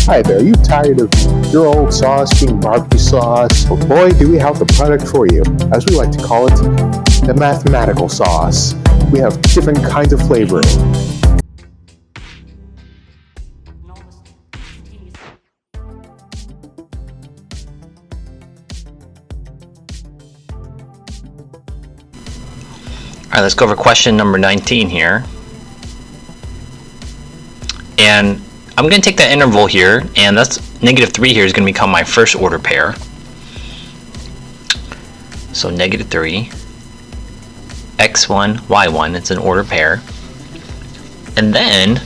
Hi there, are you tired of your old sauce being barbecue sauce? Well, boy, do we have the product for you. As we like to call it, the mathematical sauce. We have different kinds of flavoring. Alright, let's go over question number 19 here. And I'm going to take that interval here, and that's -3 here is going to become my first order pair. So -3, x1, y1, it's an order pair. And then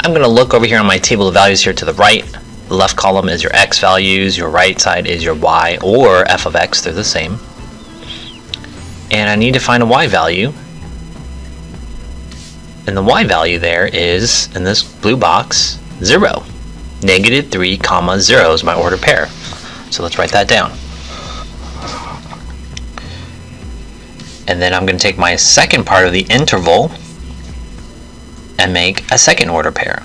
I'm going to look over here on my table of values here to the right. The left column is your x values, your right side is your y or f of x, they're the same. And I need to find a y value. And the y value there is, in this blue box, 0. -3, comma 0 is my order pair. So let's write that down. And then I'm going to take my second part of the interval and make a second order pair.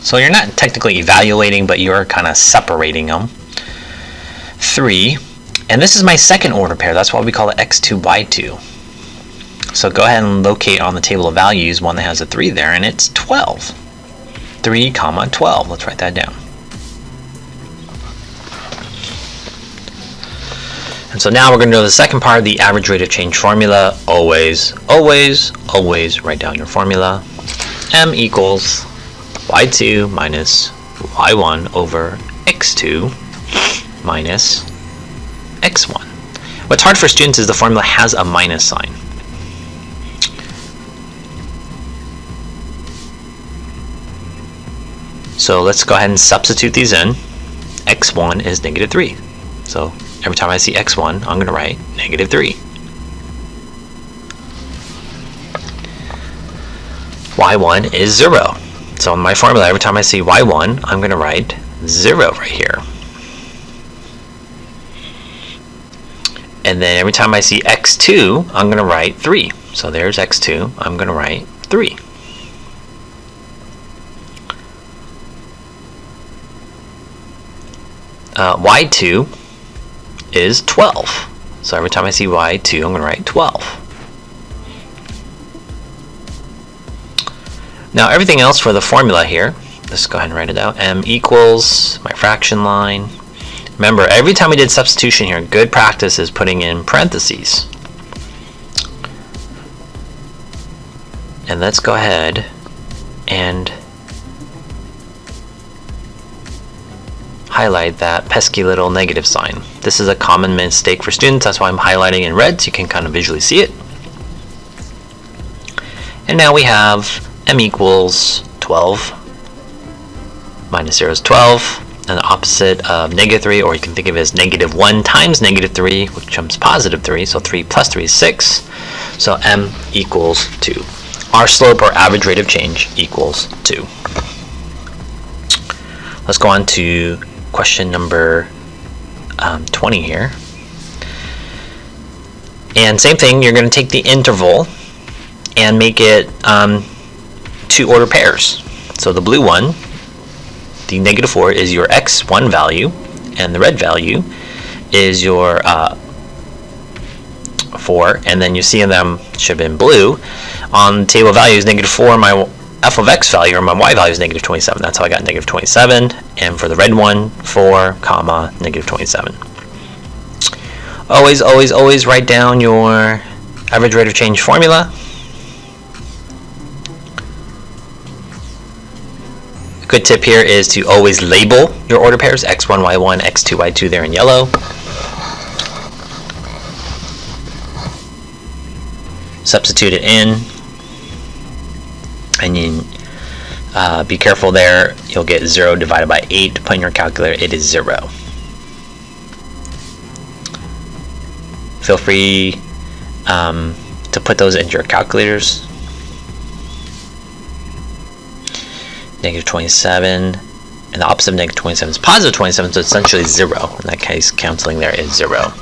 So you're not technically evaluating, but you're kind of separating them. 3. And this is my second order pair. That's why we call it x2, y2. So go ahead and locate on the table of values one that has a 3 there, and it's 12. 3, comma 12. Let's write that down. And so now we're going to do the second part of the average rate of change formula. Always, always, always write down your formula. M equals y2 minus y1 over x2 minus x1. What's hard for students is the formula has a minus sign. So let's go ahead and substitute these in. x1 is -3. So every time I see x1, I'm going to write -3. y1 is 0. So in my formula, every time I see y1, I'm going to write 0 right here. And then every time I see x2, I'm going to write 3. So there's x2, I'm going to write 3. Y2 is 12. So every time I see y2, I'm going to write 12. Now everything else for the formula here, let's go ahead and write it out. M equals my fraction line. Remember, every time we did substitution here, good practice is putting in parentheses. And let's go ahead and highlight that pesky little negative sign. This is a common mistake for students, that's why I'm highlighting in red so you can kind of visually see it. And now we have m equals 12 minus 0 is 12, and the opposite of -3, or you can think of it as -1 times -3, which becomes +3, so 3 plus 3 is 6, so m equals 2. Our slope, or average rate of change, equals 2. Let's go on to question number 20 here. And same thing, you're going to take the interval and make it 2 order pairs. So the blue one, the -4, is your x1 value, and the red value is your 4, and then you see them should have been blue. On the table of values, -4, my f of x value, or my y value, is -27. That's how I got -27. And for the red one, 4, comma, -27. Always, always, always write down your average rate of change formula. A good tip here is to always label your order pairs, x1, y1, x2, y2 there in yellow. Substitute it in. And you be careful there, you'll get 0 divided by 8. Put in your calculator, it is 0. Feel free to put those into your calculators. -27, and the opposite of -27 is +27, so it's essentially 0. In that case, canceling there is 0.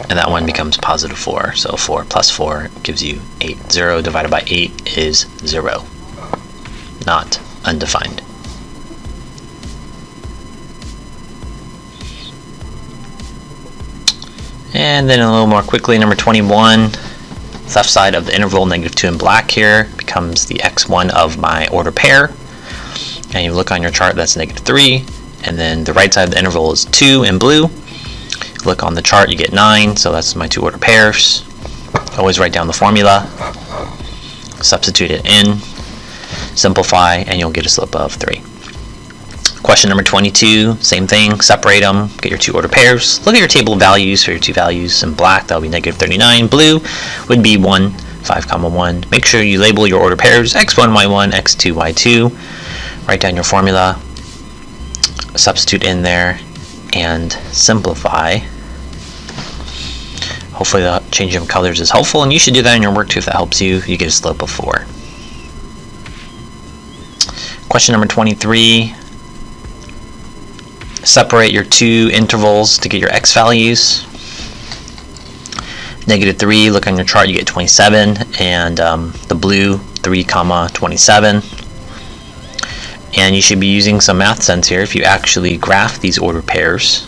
and that one becomes positive 4. So 4 plus 4 gives you 8. 0 divided by 8 is 0, not undefined. And then a little more quickly, number 21, left side of the interval, -2 in black here, becomes the x1 of my order pair. And you look on your chart, that's -3. And then the right side of the interval is 2 in blue. Look on the chart, you get 9, so that's my 2 order pairs. Always write down the formula, substitute it in, simplify, and you'll get a slope of 3. Question number 22, same thing, separate them, get your 2 order pairs. Look at your table of values for your 2 values. In black, that'll be -39. Blue would be 1, 5, 1. Make sure you label your order pairs, x1, y1, x2, y2. Write down your formula, substitute in there, and simplify. Hopefully the changing of colors is helpful, and you should do that in your work too if that helps you. You get a slope of 4. Question number 23. Separate your 2 intervals to get your x values. -3, look on your chart, you get 27, and the blue 3, 27. And you should be using some math sense here if you actually graph these order pairs.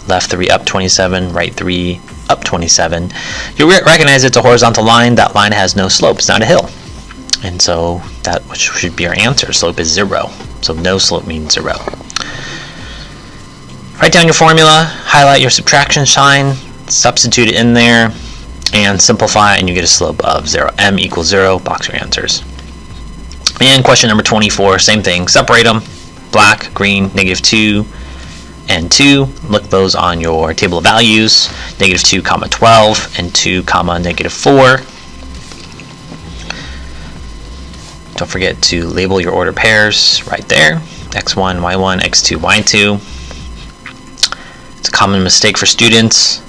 Left 3 up 27, right 3 up 27. You'll recognize it's a horizontal line. That line has no slope, it's not a hill. And so that should be our answer. Slope is 0. So no slope means 0. Write down your formula, highlight your subtraction sign, substitute it in there, and simplify, and you get a slope of 0. M equals 0, box your answers. And question number 24, same thing, separate them, black, green, -2, and 2. Look those on your table of values, -2, 12, and 2, -4. Don't forget to label your order pairs right there, x1, y1, x2, y2. It's a common mistake for students.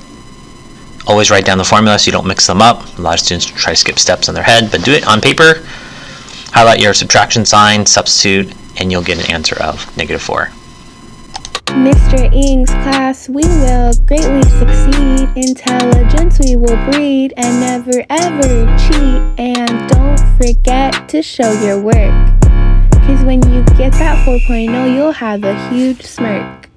Always write down the formula so you don't mix them up. A lot of students try to skip steps in their head, but do it on paper. Highlight your subtraction sign, substitute, and you'll get an answer of -4. Mr. Ing's class, we will greatly succeed. Intelligence we will breed and never ever cheat. And don't forget to show your work, 'cause when you get that 4.0, you'll have a huge smirk.